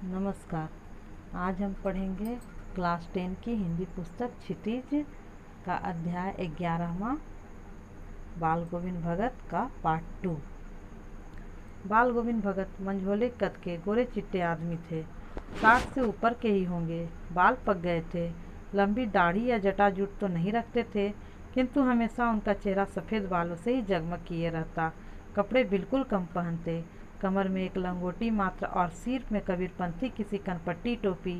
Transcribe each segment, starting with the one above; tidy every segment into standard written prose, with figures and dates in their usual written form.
नमस्कार। आज हम पढ़ेंगे क्लास 10 की हिंदी पुस्तक क्षितिज का अध्याय 11वां बाल गोविंद भगत का पार्ट 2। बाल गोविंद भगत मंझोले कद के गोरे चिट्टे आदमी थे। 60 से ऊपर के ही होंगे। बाल पक गए थे। लंबी दाढ़ी या जटाजूट तो नहीं रखते थे, किंतु हमेशा उनका चेहरा सफ़ेद बालों से ही जगमग किए रहता। कपड़े बिल्कुल कम पहनते। कमर में एक लंगोटी मात्र और सिर में कबीरपंथी किसी कनपट्टी टोपी।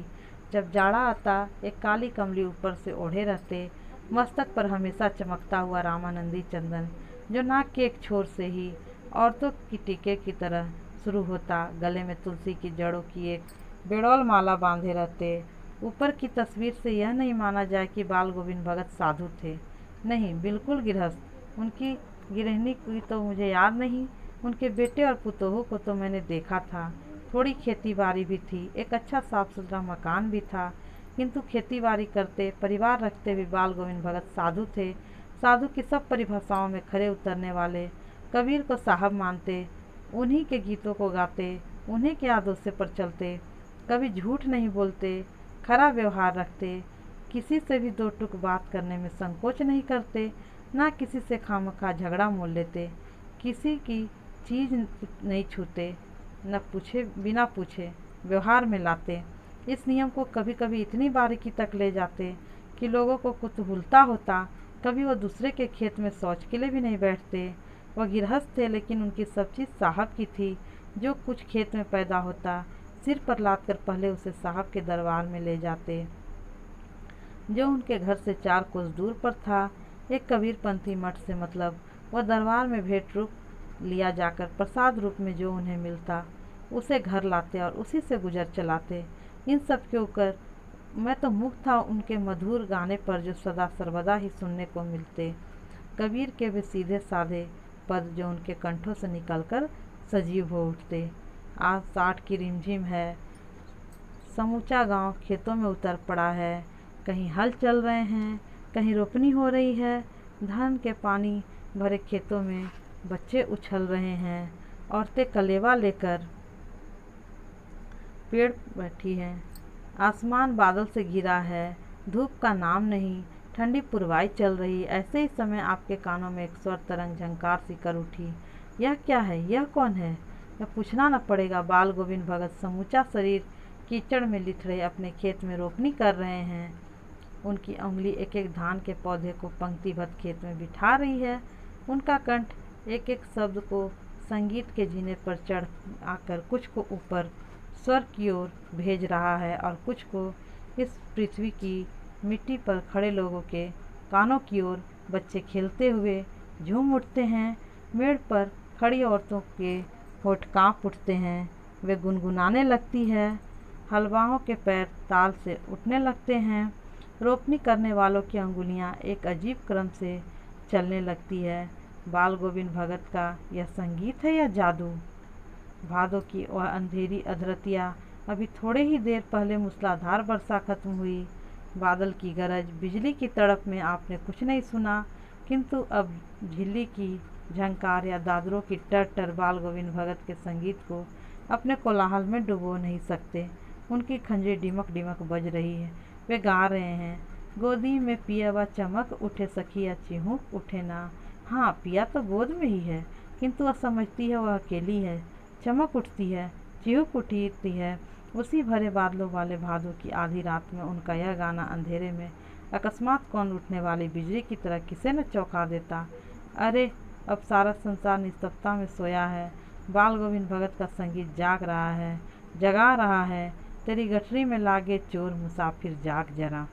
जब जाड़ा आता एक काली कमली ऊपर से ओढ़े रहते। मस्तक पर हमेशा चमकता हुआ रामानंदी चंदन, जो नाक के एक छोर से ही औरतों की टीके की तरह शुरू होता। गले में तुलसी की जड़ों की एक बेड़ौल माला बांधे रहते। ऊपर की तस्वीर से यह नहीं माना जाए कि बाल गोविंद भगत साधु थे। नहीं, बिल्कुल गृहस्थ। उनकी गृहिणी की तो मुझे याद नहीं। उनके बेटे और पुतोहू को तो मैंने देखा था। थोड़ी खेती बाड़ी भी थी। एक अच्छा साफ सुथरा मकान भी था। किंतु खेती बाड़ी करते, परिवार रखते हुए बाल गोविंद भगत साधु थे। साधु की सब परिभाषाओं में खरे उतरने वाले। कबीर को साहब मानते, उन्हीं के गीतों को गाते, उन्हीं के आदर्श पर चलते। कभी झूठ नहीं बोलते, खरा व्यवहार रखते। किसी से भी दो टुक बात करने में संकोच नहीं करते। ना किसी से खामखा झगड़ा मोल लेते। किसी की चीज़ नहीं छूते, न पूछे बिना पूछे व्यवहार में लाते। इस नियम को कभी कभी इतनी बारीकी तक ले जाते कि लोगों को कुतूहलता होता। कभी वो दूसरे के खेत में शौच के लिए भी नहीं बैठते। वह गृहस्थ थे, लेकिन उनकी सब चीज़ साहब की थी। जो कुछ खेत में पैदा होता, सिर पर लाद कर पहले उसे साहब के दरबार में ले जाते, जो उनके घर से 4 कोस दूर पर था। एक कबीरपंथी मठ से मतलब वह दरबार में भेंट रूप लिया जाकर प्रसाद रूप में जो उन्हें मिलता उसे घर लाते और उसी से गुजर चलाते। इन सब के ऊपर मैं तो मुग्ध था उनके मधुर गाने पर, जो सदा सर्वदा ही सुनने को मिलते। कबीर के वे सीधे साधे पद जो उनके कंठों से निकलकर सजीव हो उठते। आज 60 की रिमझिम है। समूचा गांव खेतों में उतर पड़ा है। कहीं हल चल रहे हैं, कहीं रोपनी हो रही है। धान के पानी भरे खेतों में बच्चे उछल रहे हैं। औरतें कलेवा लेकर पेड़ बैठी हैं। आसमान बादल से घिरा है। धूप का नाम नहीं। ठंडी पुरवाई चल रही। ऐसे ही समय आपके कानों में एक स्वर तरंग झंकार सी कर उठी। यह क्या है? यह कौन है? यह पूछना न पड़ेगा। बाल गोविंद भगत समूचा शरीर कीचड़ में लिथड़े अपने खेत में रोपनी कर रहे हैं। उनकी उंगली एक एक धान के पौधे को पंक्तिबद्ध खेत में बिठा रही है। उनका कंठ एक एक शब्द को संगीत के जीने पर चढ़ आकर कुछ को ऊपर स्वर की ओर भेज रहा है और कुछ को इस पृथ्वी की मिट्टी पर खड़े लोगों के कानों की ओर। बच्चे खेलते हुए झूम उठते हैं। मेड़ पर खड़ी औरतों के होठ कांप उठते हैं। वे गुनगुनाने लगती है। हलवाओं के पैर ताल से उठने लगते हैं। रोपनी करने वालों की अंगुलियां एक अजीब क्रम से चलने लगती है। बाल गोविंद भगत का यह संगीत है या जादू? भादों की वह अंधेरी अधरतिया अभी थोड़े ही देर पहले मूसलाधार वर्षा खत्म हुई। बादल की गरज, बिजली की तड़प में आपने कुछ नहीं सुना, किंतु अब झिल्ली की झंकार या दादरों की टर टर बाल गोविंद भगत के संगीत को अपने कोलाहल में डुबो नहीं सकते। उनकी खंजरी डिमक डिमक बज रही है। वे गा रहे हैं। गोदी में पिया व चमक उठे सखिया चिहुक उठे ना। हाँ, पिया तो गोद में ही है, किंतु वह समझती है वह अकेली है। चमक उठती है, चिहुक उठती है। उसी भरे बादलों वाले भादों की आधी रात में उनका यह गाना अंधेरे में अकस्मात कौन उठने वाली बिजली की तरह किसे न चौंका देता। अरे, अब सारा संसार निस्तब्धता में सोया है। बाल गोविंद भगत का संगीत जाग रहा है, जगा रहा है। तेरी गठरी में लागे चोर मुसाफिर जाग जरा।